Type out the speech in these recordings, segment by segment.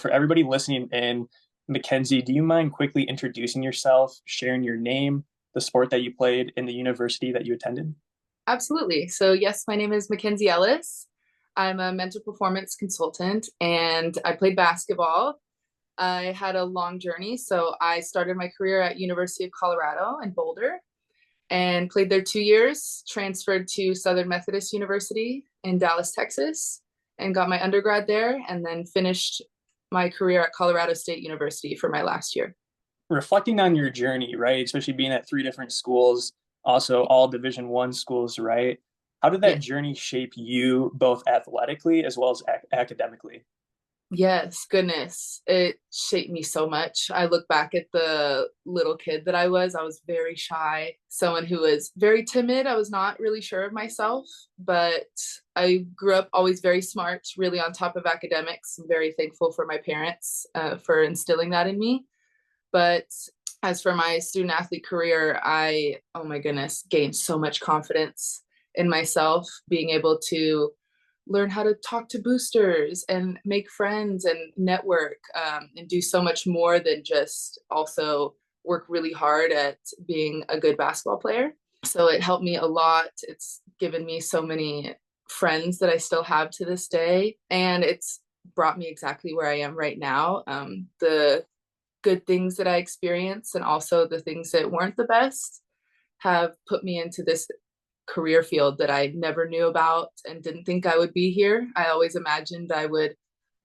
For everybody listening in, Makenzie, do you mind quickly introducing yourself, sharing your name, the sport that you played, and the university that you attended? Absolutely. So, yes, my name is Makenzie Ellis. I'm a mental performance consultant and I played basketball. I had a long journey. So, I started my career at University of Colorado in Boulder and played there 2 years, transferred to Southern Methodist University in Dallas, Texas, and got my undergrad there, and then finished my career at Colorado State University for my last year. Reflecting on your journey, right? Especially being at three different schools, also all Division I schools, right? How did that Yes. journey shape you both athletically as well as academically? Yes, goodness. It shaped me so much. I look back at the little kid that I was. I was very shy, someone who was very timid. I was not really sure of myself, but I grew up always very smart, really on top of academics. I'm very thankful for my parents for instilling that in me. But as for my student athlete career, oh my goodness, gained so much confidence in myself, being able to learn how to talk to boosters and make friends and network, and do so much more than just also work really hard at being a good basketball player. So it helped me a lot. It's given me so many friends that I still have to this day. And it's brought me exactly where I am right now. The good things that I experienced and also the things that weren't the best have put me into this career field that I never knew about and didn't think I would be here. I always imagined I would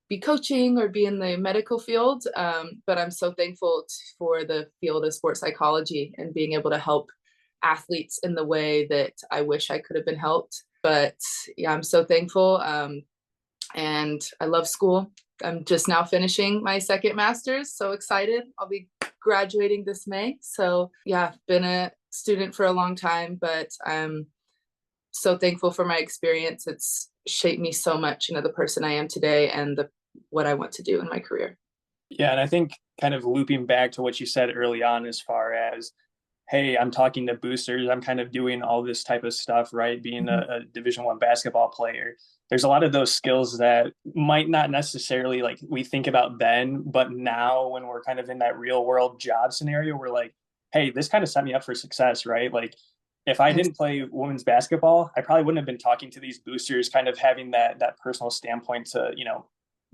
be coaching or be in the medical field, but I'm so thankful for the field of sports psychology and being able to help athletes in the way that I wish I could have been helped. But yeah, I'm so thankful. And I love school. I'm just now finishing my second master's. So excited. I'll be graduating this May. So yeah, been a student for a long time, but I'm so thankful for my experience. It's shaped me so much into the person I am today and what I want to do in my career. Yeah, and I think kind of looping back to what you said early on as far as hey, I'm talking to boosters, I'm kind of doing all this type of stuff, right? Being Mhm. a Division I basketball player. There's a lot of those skills that might not necessarily like we think about then, but now when we're kind of in that real world job scenario, we're like, hey, this kind of set me up for success, right? Like if I Yes. didn't play women's basketball, I probably wouldn't have been talking to these boosters, kind of having that personal standpoint to,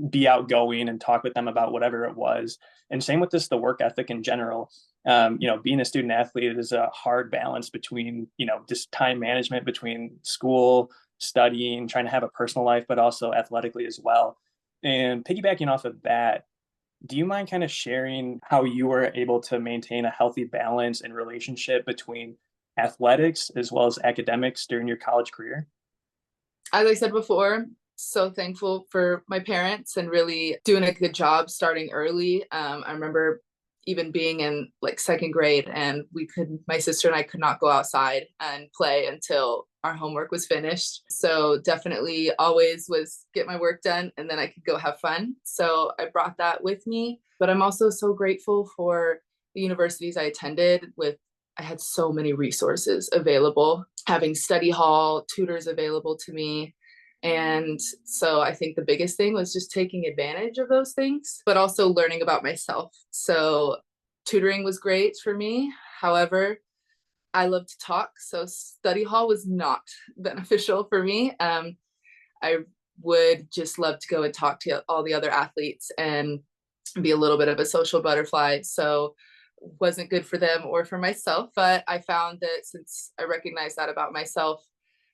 be outgoing and talk with them about whatever it was. And same with this, the work ethic in general. Being a student athlete is a hard balance between, just time management between school, studying, trying to have a personal life, but also athletically as well. And piggybacking off of that, do you mind kind of sharing how you were able to maintain a healthy balance and relationship between athletics as well as academics during your college career? As I said before, so thankful for my parents and really doing a good job starting early. I remember even being in like second grade and my sister and I could not go outside and play until our homework was finished. So definitely always was get my work done and then I could go have fun. So I brought that with me, but I'm also so grateful for the universities I attended with. I had so many resources available, having study hall, tutors available to me. And so I think the biggest thing was just taking advantage of those things, but also learning about myself. So tutoring was great for me. However, I love to talk. So study hall was not beneficial for me. I would just love to go and talk to all the other athletes and be a little bit of a social butterfly. So wasn't good for them or for myself. But I found that since I recognized that about myself,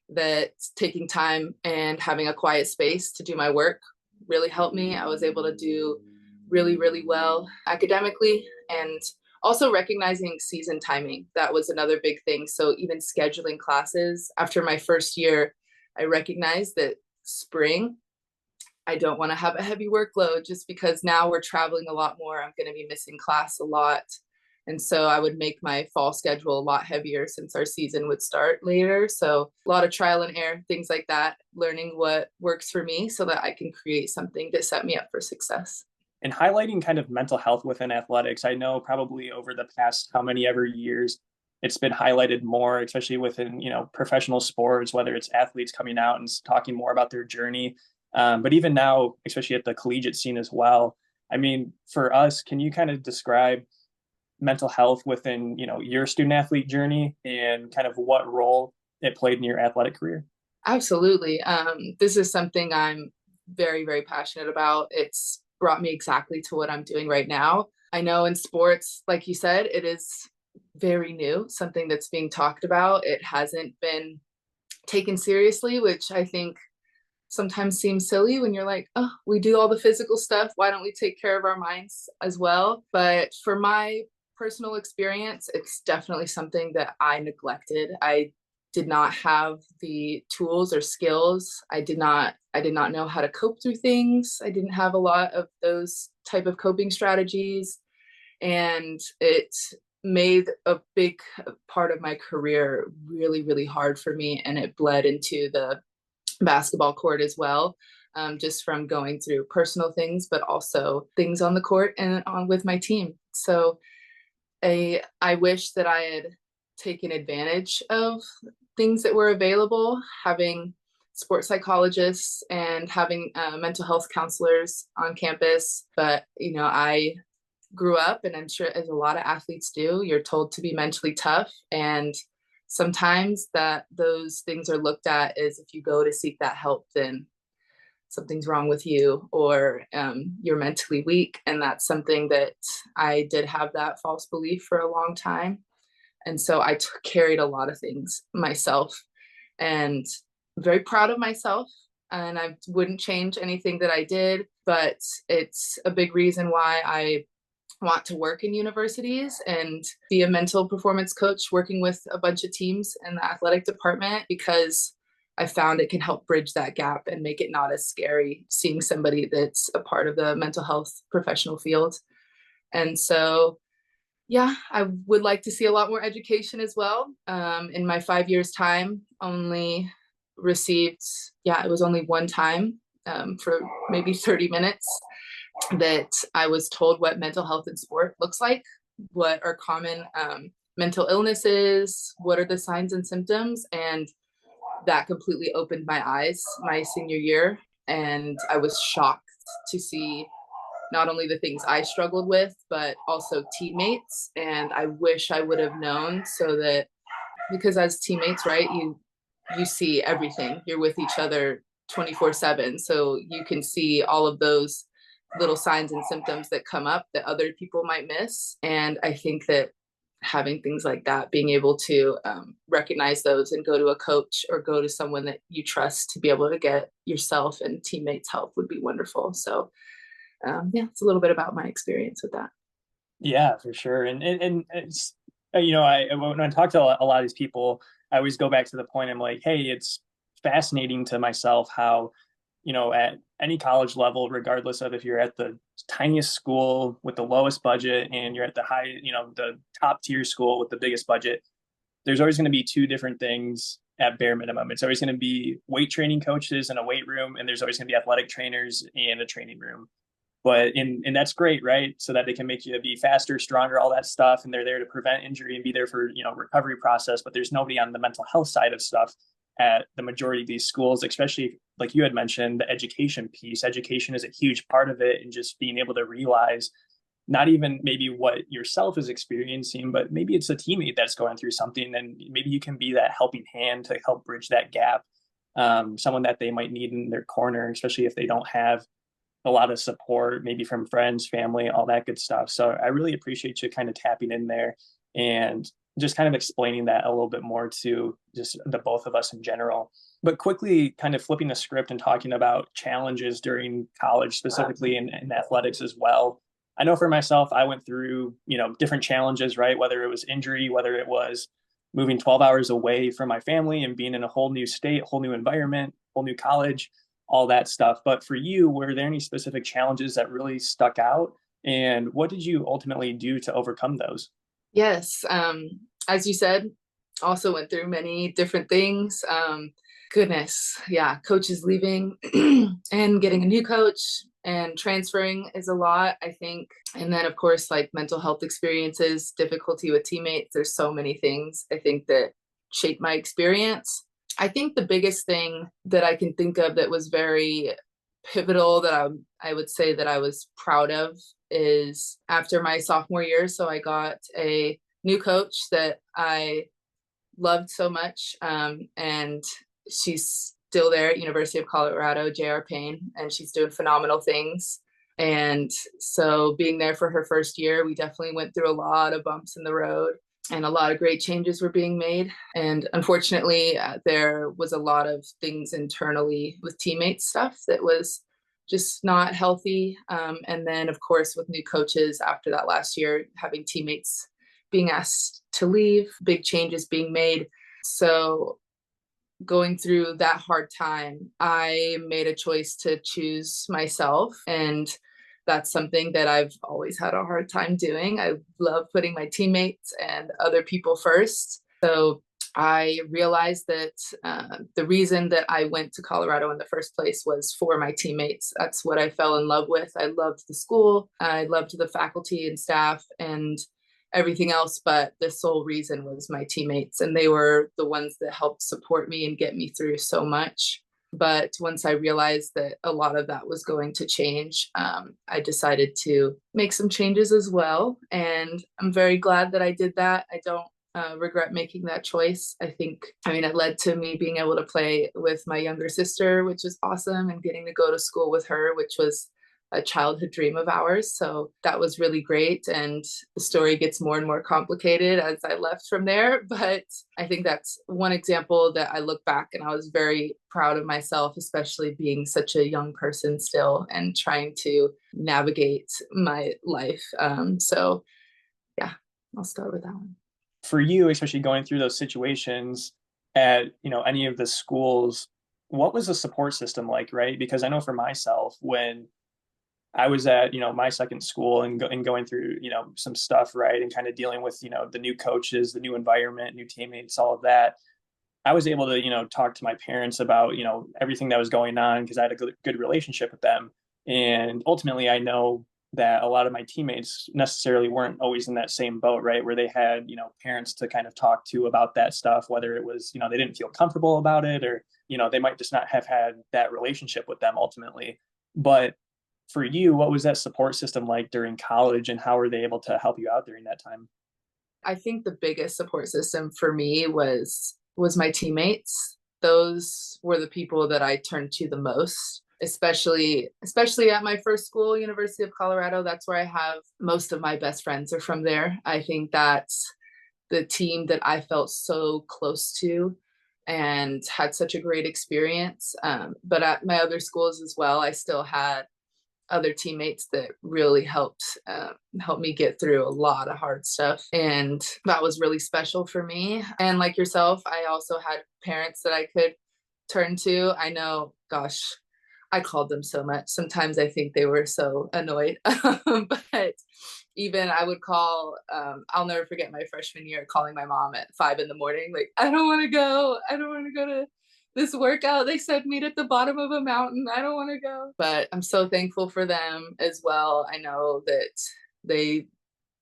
that taking time and having a quiet space to do my work really helped me. I was able to do really, really well academically and also recognizing season timing. That was another big thing. So even scheduling classes after my first year, I recognized that spring, I don't want to have a heavy workload just because now we're traveling a lot more. I'm going to be missing class a lot. And so I would make my fall schedule a lot heavier since our season would start later. So a lot of trial and error, things like that, learning what works for me so that I can create something to set me up for success. And highlighting kind of mental health within athletics. I know probably over the past how many ever years it's been highlighted more, especially within, professional sports, whether it's athletes coming out and talking more about their journey. But even now, especially at the collegiate scene as well, I mean, for us, can you kind of describe mental health within, your student athlete journey and kind of what role it played in your athletic career? Absolutely. This is something I'm very, very passionate about. It's brought me exactly to what I'm doing right now. I know in sports, like you said, it is very new, something that's being talked about. It hasn't been taken seriously, which I think sometimes seems silly when you're like, oh, we do all the physical stuff. Why don't we take care of our minds as well? But for my personal experience, it's definitely something that I neglected. I did not have the tools or skills. I did not know how to cope through things. I didn't have a lot of those type of coping strategies. And it made a big part of my career really, really hard for me. And it bled into the basketball court as well, just from going through personal things, but also things on the court and on with my team. So I wish that I had taken advantage of things that were available, having sports psychologists and having mental health counselors on campus. But, I grew up, and I'm sure as a lot of athletes do, you're told to be mentally tough. And sometimes that those things are looked at as if you go to seek that help, then something's wrong with you, or you're mentally weak. And that's something that I did have that false belief for a long time. And so I carried a lot of things myself, and I'm very proud of myself. And I wouldn't change anything that I did, but it's a big reason why I want to work in universities and be a mental performance coach working with a bunch of teams in the athletic department, because I found it can help bridge that gap and make it not as scary seeing somebody that's a part of the mental health professional field. And so, yeah, I would like to see a lot more education as well. In my 5 years time, only received, yeah, it was only one time, for maybe 30 minutes, that I was told what mental health in sport looks like, what are common mental illnesses, what are the signs and symptoms. And that completely opened my eyes my senior year. And I was shocked to see not only the things I struggled with, but also teammates. And I wish I would have known, so that, because as teammates, right, you see everything. You're with each other 24/7. So you can see all of those little signs and symptoms that come up that other people might miss. And I think that having things like that, being able to recognize those and go to a coach or go to someone that you trust to be able to get yourself and teammates help would be wonderful. So yeah, it's a little bit about my experience with that. Yeah, for sure. And it's, when I talk to a lot of these people, I always go back to the point. I'm like, hey, it's fascinating to myself how, at any college level, regardless of if you're at the tiniest school with the lowest budget and you're at the high, the top tier school with the biggest budget, there's always going to be two different things at bare minimum. It's always going to be weight training coaches in a weight room, and there's always going to be athletic trainers in a training room. But and that's great, right? So that they can make you be faster, stronger, all that stuff, and they're there to prevent injury and be there for recovery process. But there's nobody on the mental health side of stuff at the majority of these schools, especially like you had mentioned, the education piece. Education is a huge part of it, and just being able to realize not even maybe what yourself is experiencing, but maybe it's a teammate that's going through something, and maybe you can be that helping hand to help bridge that gap. Someone that they might need in their corner, especially if they don't have a lot of support, maybe from friends, family, all that good stuff. So I really appreciate you kind of tapping in there and just kind of explaining that a little bit more to just the both of us in general. But quickly kind of flipping the script and talking about challenges during college, specifically in athletics as well. I know for myself, I went through, different challenges, right? Whether it was injury, whether it was moving 12 hours away from my family and being in a whole new state, whole new environment, whole new college, all that stuff. But for you, were there any specific challenges that really stuck out? And what did you ultimately do to overcome those? Yes. As you said, also went through many different things. Goodness, yeah, coaches leaving and getting a new coach and transferring is a lot, I think. And then, of course, like mental health experiences, difficulty with teammates. There's so many things I think that shaped my experience. I think the biggest thing that I can think of that was very pivotal that I would say that I was proud of is after my sophomore year. So I got a new coach that I loved so much. And she's still there at University of Colorado, J.R. Payne, and she's doing phenomenal things. And so being there for her first year, we definitely went through a lot of bumps in the road and a lot of great changes were being made. And unfortunately, there was a lot of things internally with teammates stuff that was just not healthy. And then, of course, with new coaches after that last year, having teammates being asked to leave, big changes being made. So going through that hard time, I made a choice to choose myself. And that's something that I've always had a hard time doing. I love putting my teammates and other people first. So I realized that the reason that I went to Colorado in the first place was for my teammates. That's what I fell in love with. I loved the school. I loved the faculty and staff and everything else, but the sole reason was my teammates, and they were the ones that helped support me and get me through so much. But once I realized that a lot of that was going to change, I decided to make some changes as well. And I'm very glad that I did that. I don't regret making that choice. It led to me being able to play with my younger sister, which was awesome, and getting to go to school with her, which was a childhood dream of ours. So that was really great. And the story gets more and more complicated as I left from there. But I think that's one example that I look back and I was very proud of myself, especially being such a young person still and trying to navigate my life. So yeah, I'll start with that one. For you, especially going through those situations at, any of the schools, what was the support system like, right? Because I know for myself, when I was at, my second school and going through, some stuff, right, and kind of dealing with, the new coaches, the new environment, new teammates, all of that. I was able to, talk to my parents about, everything that was going on because I had a good relationship with them. And ultimately, I know that a lot of my teammates necessarily weren't always in that same boat, right, where they had, parents to kind of talk to about that stuff, whether it was, they didn't feel comfortable about it, or, they might just not have had that relationship with them ultimately. But for you, what was that support system like during college, and how were they able to help you out during that time? I think the biggest support system for me was my teammates. Those were the people that I turned to the most, especially at my first school, University of Colorado. That's where I have most of my best friends are from there. I think that's the team that I felt so close to and had such a great experience. But at my other schools as well, I still had other teammates that really helped me get through a lot of hard stuff, and that was really special for me. And like yourself, I also had parents that I could turn to. I know, gosh, I called them so much. Sometimes I think they were so annoyed. But even I would call, I'll never forget my freshman year calling my mom at 5 a.m, like, I don't want to go. I don't want to go to this workout. They said meet at the bottom of a mountain. I don't want to go. But I'm so thankful for them as well. I know that they,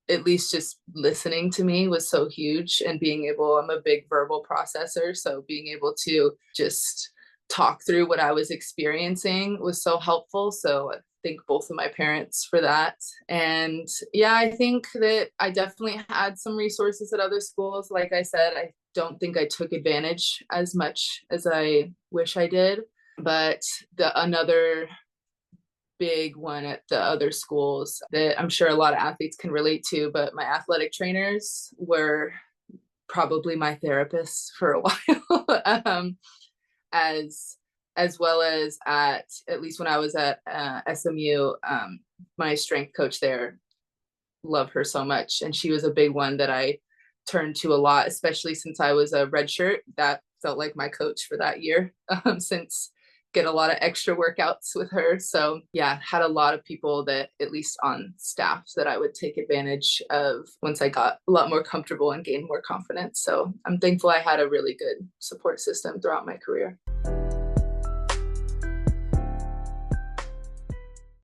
at least just listening to me was so huge, and I'm a big verbal processor. So being able to just talk through what I was experiencing was so helpful. So I thank both of my parents for that. And yeah, I think that I definitely had some resources at other schools. Like I said, I don't think I took advantage as much as I wish I did. But another big one at the other schools that I'm sure a lot of athletes can relate to, but my athletic trainers were probably my therapists for a while. As well as at least when I was at SMU, my strength coach there, love her so much, and she was a big one that I turned to a lot, especially since I was a redshirt. That felt like my coach for that year, since get a lot of extra workouts with her. So yeah, had a lot of people that, at least on staff, that I would take advantage of once I got a lot more comfortable and gained more confidence. So I'm thankful I had a really good support system throughout my career.